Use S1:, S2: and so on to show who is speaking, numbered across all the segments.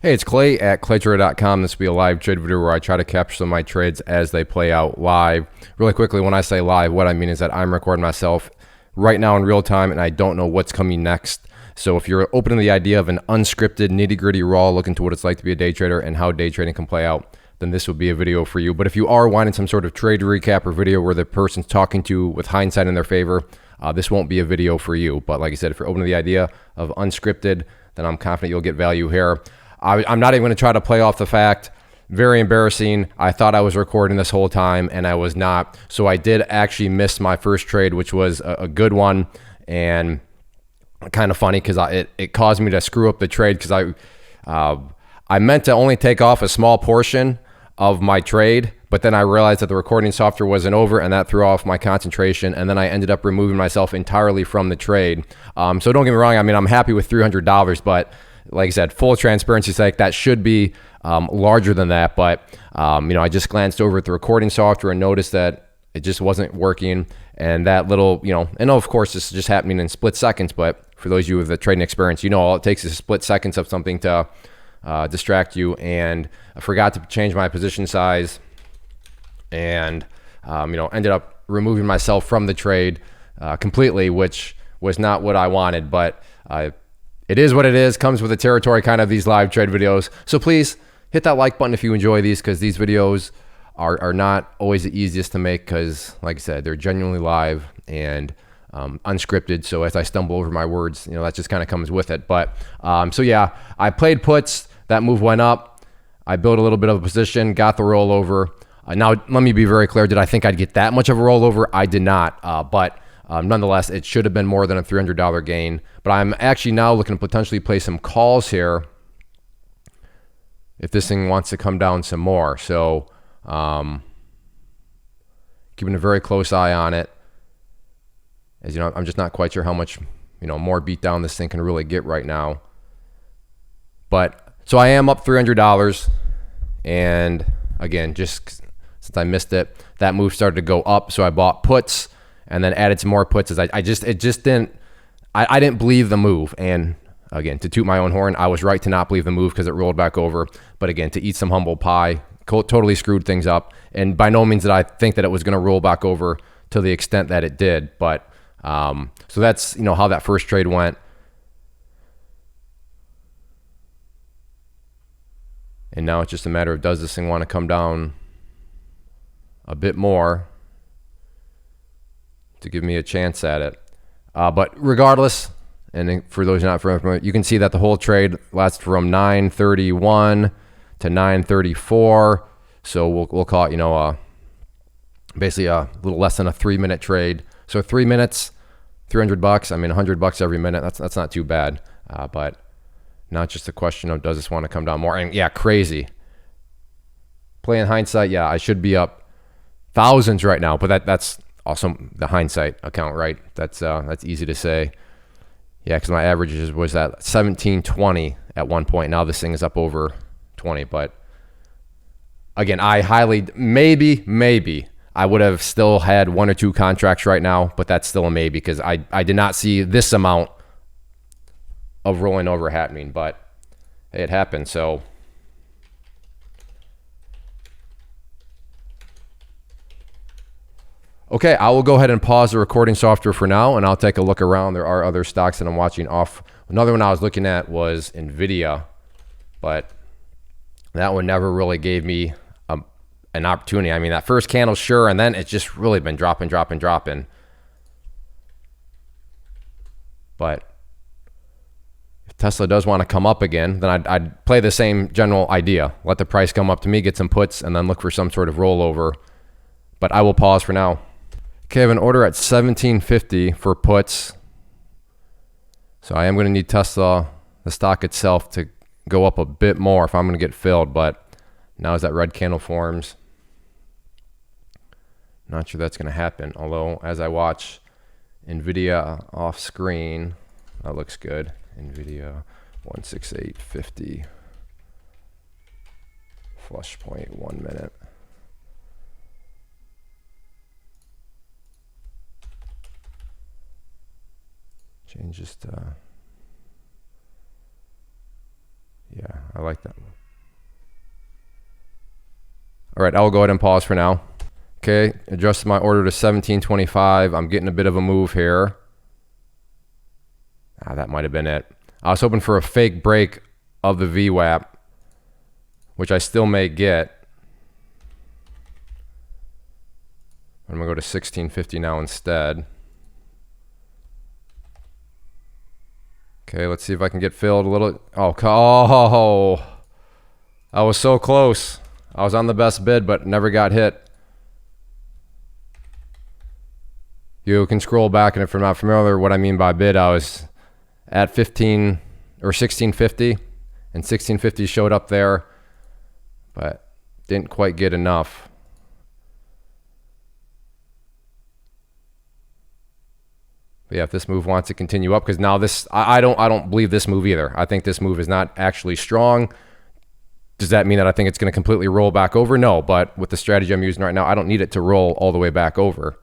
S1: Hey, it's Clay at claytrader.com. This will be a live trade video where I try to capture some of my trades as they play out live. Really quickly, when I say live, what I mean is that I'm recording myself right now in real time and I don't know what's coming next. So if you're open to the idea of an unscripted, nitty-gritty raw look into what it's like to be a day trader and how day trading can play out, then this would be a video for you. But if you are wanting some sort of trade recap or video where the person's talking to you with hindsight in their favor, this won't be a video for you. But like I said, if you're open to the idea of unscripted, then I'm confident you'll get value here. I'm not even going to try to play off the fact. Very embarrassing. I thought I was recording this whole time and I was not. So I did actually miss my first trade, which was a good one, and kind of funny because it caused me to screw up the trade because I meant to only take off a small portion of my trade, but then I realized that the recording software wasn't over and that threw off my concentration, and then I ended up removing myself entirely from the trade. So don't get me wrong, I mean, I'm happy with $300, but like I said, full transparency's sake, that should be larger than that. But I just glanced over at the recording software and noticed that it just wasn't working. And that little, and of course this is just happening in split seconds, but for those of you with the trading experience, all it takes is split seconds of something to distract you. And I forgot to change my position size, and ended up removing myself from the trade completely, which was not what I wanted. But it is what it is, comes with the territory kind of these live trade videos. So please hit that like button if you enjoy these, because these videos are not always the easiest to make because, like I said, they're genuinely live and unscripted. So as I stumble over my words, that just kind of comes with it. But so yeah, I played puts. That move went up. I built a little bit of a position, got the rollover. Now, let me be very clear. Did I think I'd get that much of a rollover? I did not. But nonetheless, it should have been more than a $300 gain. But I'm actually now looking to potentially play some calls here if this thing wants to come down some more. So keeping a very close eye on it. As you know, I'm just not quite sure how much more beat down this thing can really get right now. But so I am up $300, and again, just since I missed it, that move started to go up. So I bought puts and then added some more puts as I didn't believe the move. And again, to toot my own horn, I was right to not believe the move because it rolled back over. But again, to eat some humble pie, totally screwed things up. And by no means did I think that it was going to roll back over to the extent that it did. But so that's how that first trade went. And now it's just a matter of, does this thing want to come down a bit more to give me a chance at it? But regardless, and for those not familiar, you can see that the whole trade lasts from 9:31 to 9:34. So we'll call it, basically a little less than a 3-minute trade. So 3 minutes, $300. I mean, $100 every minute. That's not too bad. But now it's just a question of, does this want to come down more? And yeah, crazy. Playing hindsight, yeah, I should be up thousands right now, but that's also the hindsight account, right? That's easy to say. Yeah, because my average was at 17.20 at one point. Now this thing is up over 20. But again, I highly, maybe I would have still had 1 or 2 contracts right now, but that's still a maybe because I did not see this amount of rolling over happening. But hey, it happened. So okay, I will go ahead and pause the recording software for now, and I'll take a look around. There are other stocks that I'm watching off. Another one I was looking at was NVIDIA, but that one never really gave me an opportunity. I mean, that first candle, sure, and then it's just really been dropping. But if Tesla does want to come up again, then I'd play the same general idea. Let the price come up to me, get some puts, and then look for some sort of rollover. But I will pause for now. Okay, I have an order at 17.50 for puts. So I am going to need Tesla, the stock itself, to go up a bit more if I'm going to get filled. But now as that red candle forms, not sure that's going to happen. Although as I watch NVIDIA off screen, that looks good. NVIDIA 168.50. Flush point, 1 minute. Change just, yeah, I like that. All right, I'll go ahead and pause for now. Okay, adjusted my order to 1725. I'm getting a bit of a move here. That might have been it. I was hoping for a fake break of the VWAP, which I still may get. I'm gonna go to 1650 now instead. Okay, let's see if I can get filled a little. Oh, I was so close. I was on the best bid, but never got hit. You can scroll back, and if you're not familiar what I mean by bid, I was at 15 or 1650, and 1650 showed up there, but didn't quite get enough. But yeah, if this move wants to continue up, because now this, I don't believe this move either. I think this move is not actually strong. Does that mean that I think it's going to completely roll back over? No, but with the strategy I'm using right now, I don't need it to roll all the way back over.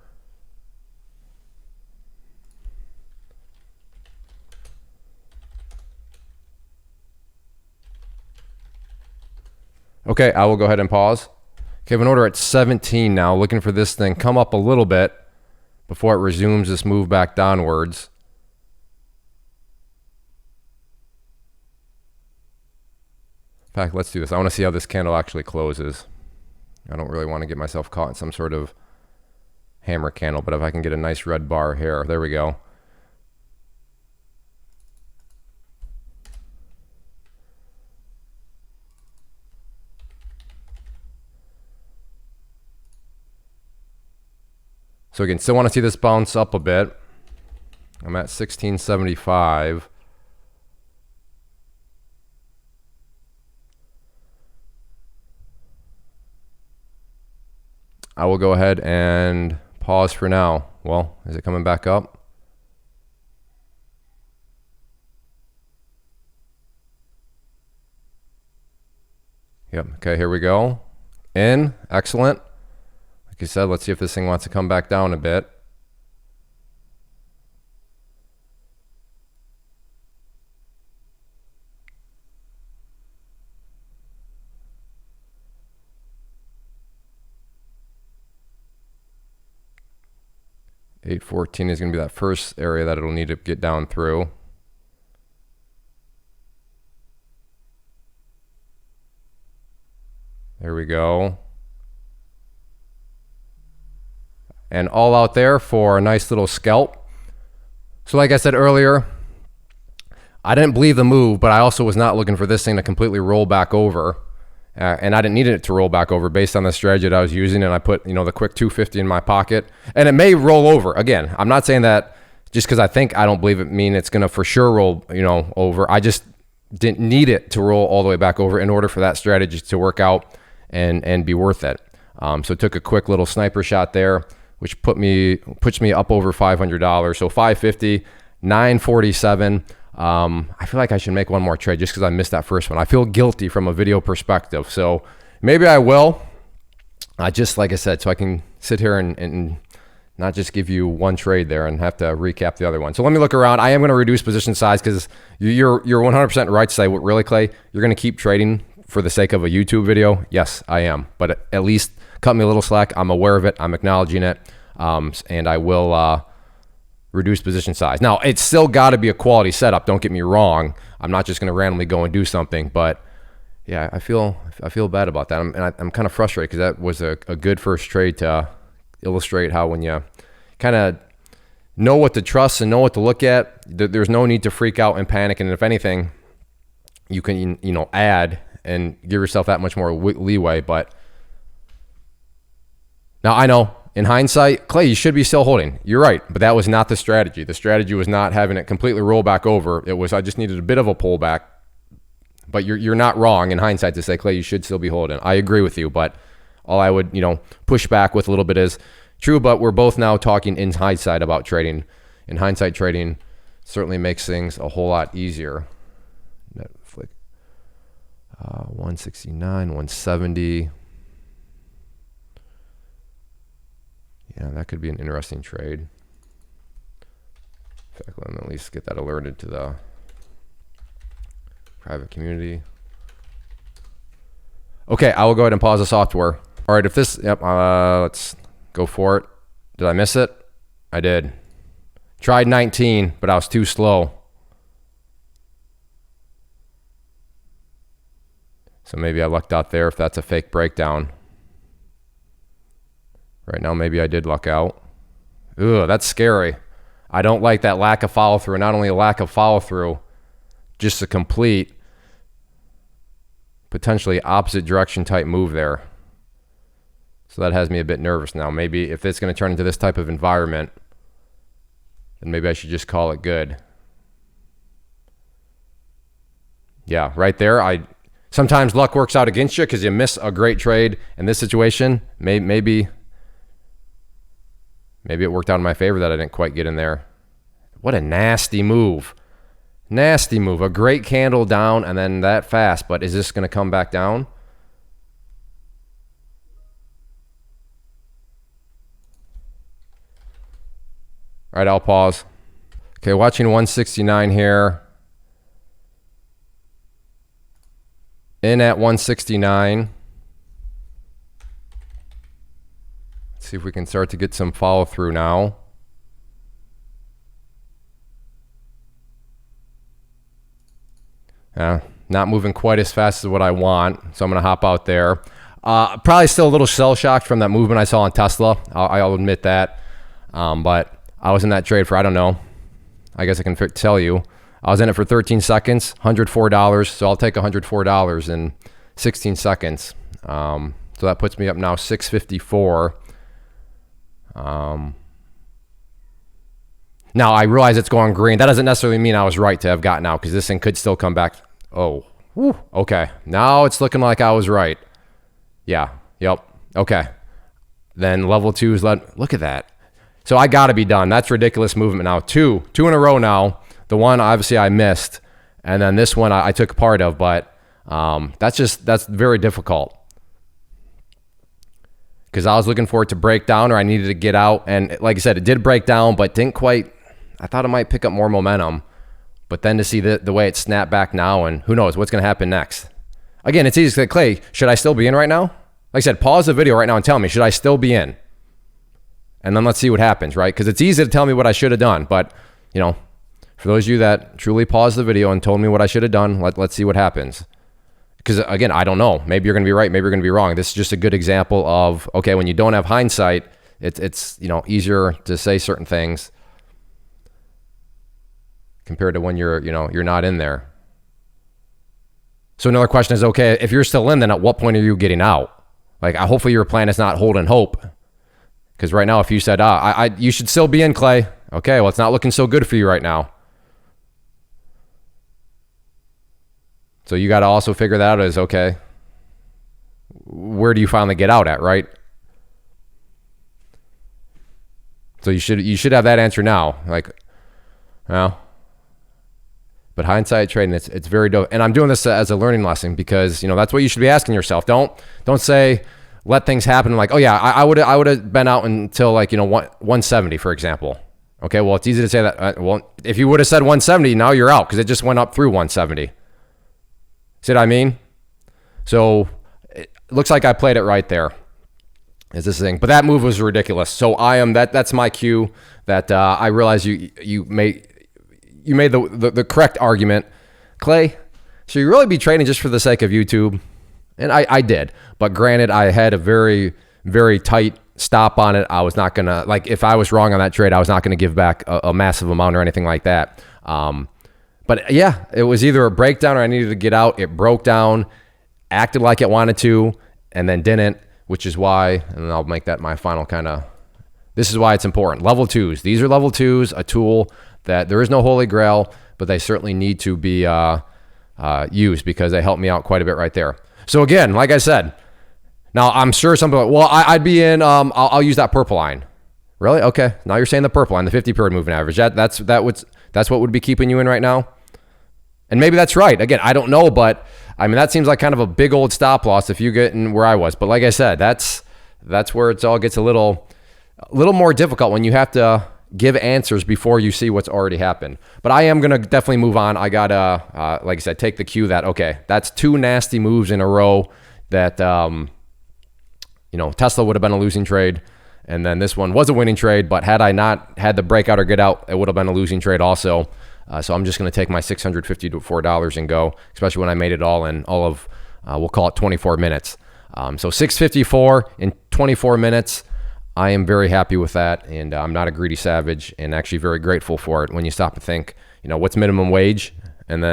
S1: Okay, I will go ahead and pause. Okay, I have an order at 17 now, looking for this thing come up a little bit before it resumes this move back downwards. In fact, let's do this. I want to see how this candle actually closes. I don't really want to get myself caught in some sort of hammer candle, but if I can get a nice red bar here, there we go. So again, still want to see this bounce up a bit. I'm at 1675. I will go ahead and pause for now. Well, is it coming back up? Yep. Okay, here we go. In. Excellent. Like I said, let's see if this thing wants to come back down a bit. $8.14 is going to be that first area that it'll need to get down through. There we go. And all out there for a nice little scalp. So like I said earlier, I didn't believe the move, but I also was not looking for this thing to completely roll back over. And I didn't need it to roll back over based on the strategy that I was using. And I put, the quick 250 in my pocket. And it may roll over. Again, I'm not saying that just because I don't believe it mean it's going to for sure roll, over. I just didn't need it to roll all the way back over in order for that strategy to work out and be worth it. So took a quick little sniper shot there, which puts me up over $500. So 550, 947. I feel like I should make one more trade just because I missed that first one. I feel guilty from a video perspective. So maybe I will. Just like I said, so I can sit here and not just give you one trade there and have to recap the other one. So let me look around. I am going to reduce position size because you're 100% right to say, what really, Clay, you're going to keep trading for the sake of a YouTube video? Yes, I am. But at least cut me a little slack. I'm aware of it. I'm acknowledging it. And I will reduce position size. Now, it's still got to be a quality setup. Don't get me wrong. I'm not just going to randomly go and do something. But yeah, I feel bad about that. I'm kind of frustrated because that was a good first trade to illustrate how when you kind of know what to trust and know what to look at, there's no need to freak out and panic. And if anything, you can add and give yourself that much more leeway. But now I know in hindsight, Clay, you should be still holding. You're right, but that was not the strategy. The strategy was not having it completely roll back over. It was I just needed a bit of a pullback. But you're not wrong in hindsight to say, Clay, you should still be holding. I agree with you, but all I would push back with a little bit is true. But we're both now talking in hindsight about trading. In hindsight, trading certainly makes things a whole lot easier. Netflix, 169, 170. Yeah, that could be an interesting trade. In fact, let me at least get that alerted to the private community. 169, Okay, I will go ahead and pause the software. All right, if this, yep, let's go for it. Did I miss it? I did. Tried 19, but I was too slow. So maybe I lucked out there if that's a fake breakdown. Right now, maybe I did luck out. Ugh, that's scary. I don't like that lack of follow through. Not only a lack of follow through, just a complete, potentially opposite direction type move there. So that has me a bit nervous now. Maybe if it's going to turn into this type of environment, then maybe I should just call it good. Yeah, right there. Sometimes luck works out against you because you miss a great trade. In this situation, maybe it worked out in my favor that I didn't quite get in there. What a nasty move. Nasty move. A great candle down and then that fast. But is this going to come back down? All right, I'll pause. Okay, watching 169 here. In at 169. Let's see if we can start to get some follow through now. Not moving quite as fast as what I want, so I'm going to hop out there. Probably still a little shell shocked from that movement I saw on Tesla. I'll admit that. But I was in that trade for, I don't know, I guess I can tell you. I was in it for 13 seconds, $104. So I'll take $104 in 16 seconds. So that puts me up now 654. Now I realize it's going green. That doesn't necessarily mean I was right to have gotten out because this thing could still come back. Oh, whew, okay. Now it's looking like I was right. Yeah. Yep. Okay. Then level 2 is look at that. So I got to be done. That's ridiculous movement now. Two in a row now. The one obviously I missed, and then this one I took part of, but that's very difficult because I was looking for it to break down or I needed to get out, and like I said, it did break down, but didn't quite. I thought it might pick up more momentum, but then to see the way it snapped back now, and who knows what's going to happen next. Again, it's easy to say, Clay, should I still be in right now? Like I said, pause the video right now and tell me, should I still be in? And then let's see what happens, right? Because it's easy to tell me what I should have done, but for those of you that truly paused the video and told me what I should have done, let's see what happens. Because again, I don't know. Maybe you're going to be right. Maybe you're going to be wrong. This is just a good example of, okay, when you don't have hindsight, it's easier to say certain things compared to when you're not in there. So another question is, okay, if you're still in, then at what point are you getting out? Like, hopefully your plan is not holding hope. Because right now, if you said, you should still be in, Clay. Okay, well, it's not looking so good for you right now. So you got to also figure that out as, okay, where do you finally get out at, right? So you should have that answer now. Like, well, but hindsight trading, it's very dope. And I'm doing this as a learning lesson because, that's what you should be asking yourself. Don't say, let things happen like, oh yeah, I would have been out until 170, for example. Okay, well, it's easy to say that. Well, if you would have said 170, now you're out because it just went up through 170. See what I mean? So it looks like I played it right there. Is this thing? But that move was ridiculous. So that's my cue that I realize you made the correct argument, Clay. Should you really be trading just for the sake of YouTube? And I did, but granted, I had a very, very tight stop on it. I was not gonna, if I was wrong on that trade, I was not gonna give back a massive amount or anything like that. But yeah, it was either a breakdown or I needed to get out. It broke down, acted like it wanted to, and then didn't, which is why, and I'll make that my final this is why it's important. Level 2s. These are level 2s, a tool that there is no holy grail, but they certainly need to be used because they helped me out quite a bit right there. So again, like I said, now I'm sure some people, well, I'd be in, I'll use that purple line. Really? Okay. Now you're saying the purple line, the 50-period moving average. That's what would be keeping you in right now? And maybe that's right. Again, I don't know, but I mean, that seems like kind of a big old stop loss if you get in where I was. But like I said, that's where it all gets a little more difficult when you have to give answers before you see what's already happened. But I am going to definitely move on. I got to, like I said, take the cue that, okay, that's 2 nasty moves in a row. that, Tesla would have been a losing trade. And then this one was a winning trade, but had I not had the breakout or get out, it would have been a losing trade also. So I'm just going to take my $654 and go, especially when I made it all in all of, we'll call it 24 minutes. So 654 in 24 minutes. I am very happy with that, and I'm not a greedy savage, and actually very grateful for it when you stop and think, what's minimum wage? And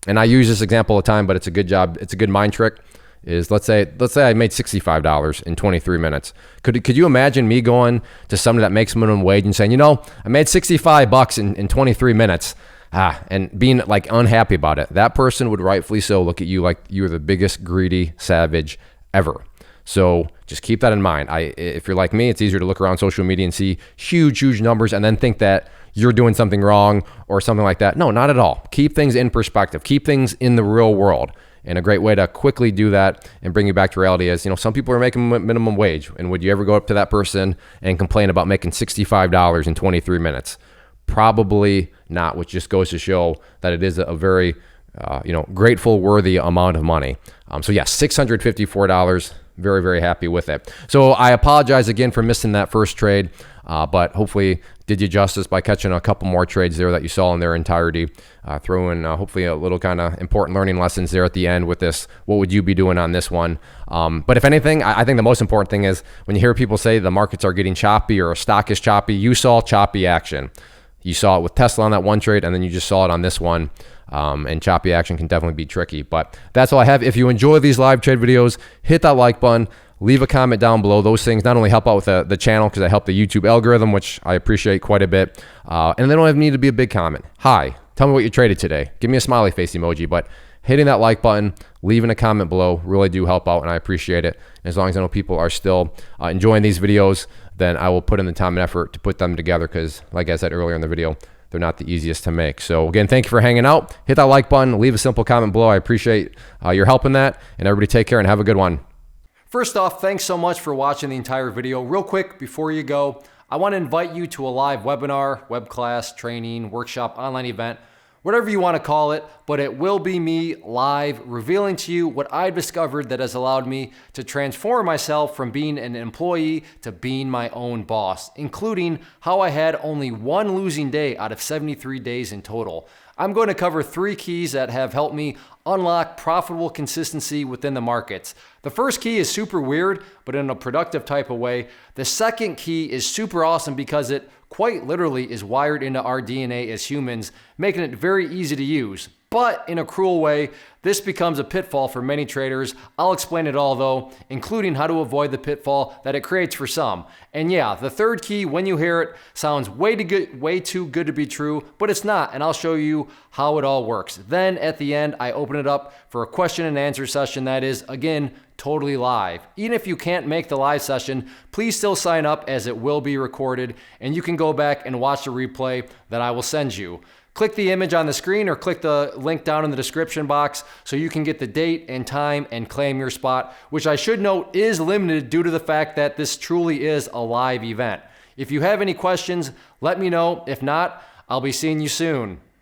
S1: I use this example all the time, but it's a good job. It's a good mind trick. Is let's say I made $65 in 23 minutes. Could you imagine me going to somebody that makes minimum wage and saying, I made $65 in 23 minutes, and being like unhappy about it? That person would rightfully so look at you like you're the biggest greedy savage ever. So just keep that in mind. If you're like me, it's easier to look around social media and see huge numbers and then think that you're doing something wrong or something like that. No, not at all. Keep things in perspective. Keep things in the real world. And a great way to quickly do that and bring you back to reality is, some people are making minimum wage. And would you ever go up to that person and complain about making $65 in 23 minutes? Probably not, which just goes to show that it is a very, grateful, worthy amount of money. So yeah, $654. Very, very happy with it. So I apologize again for missing that first trade, but hopefully did you justice by catching a couple more trades there that you saw in their entirety. Throw in hopefully a little kind of important learning lessons there at the end with this. What would you be doing on this one? But if anything, I think the most important thing is when you hear people say the markets are getting choppy or a stock is choppy, you saw choppy action. You saw it with Tesla on that one trade, and then you just saw it on this one. And choppy action can definitely be tricky. But that's all I have. If you enjoy these live trade videos, hit that like button. Leave a comment down below. Those things not only help out with the channel because they help the YouTube algorithm, which I appreciate quite a bit. And they don't even need to be a big comment. Hi, tell me what you traded today. Give me a smiley face emoji. But hitting that like button, leaving a comment below really do help out, and I appreciate it. And as long as I know people are still enjoying these videos, then I will put in the time and effort to put them together because, like I said earlier in the video, they're not the easiest to make. So again, thank you for hanging out. Hit that like button. Leave a simple comment below. I appreciate your help in that. And everybody take care and have a good one. First off, thanks so much for watching the entire video. Real quick, before you go, I want to invite you to a live webinar, web class, training, workshop, online event, whatever you want to call it, but it will be me live revealing to you what I've discovered that has allowed me to transform myself from being an employee to being my own boss, including how I had only one losing day out of 73 days in total. I'm going to cover 3 keys that have helped me unlock profitable consistency within the markets. The first key is super weird, but in a productive type of way. The second key is super awesome because it quite literally is wired into our DNA as humans, making it very easy to use. But in a cruel way, this becomes a pitfall for many traders. I'll explain it all though, including how to avoid the pitfall that it creates for some. And yeah, the third key, when you hear it, sounds way too good to be true, but it's not, and I'll show you how it all works. Then at the end, I open it up for a question and answer session that is, again, totally live. Even if you can't make the live session, please still sign up as it will be recorded, and you can go back and watch the replay that I will send you. Click the image on the screen or click the link down in the description box so you can get the date and time and claim your spot, which I should note is limited due to the fact that this truly is a live event. If you have any questions, let me know. If not, I'll be seeing you soon.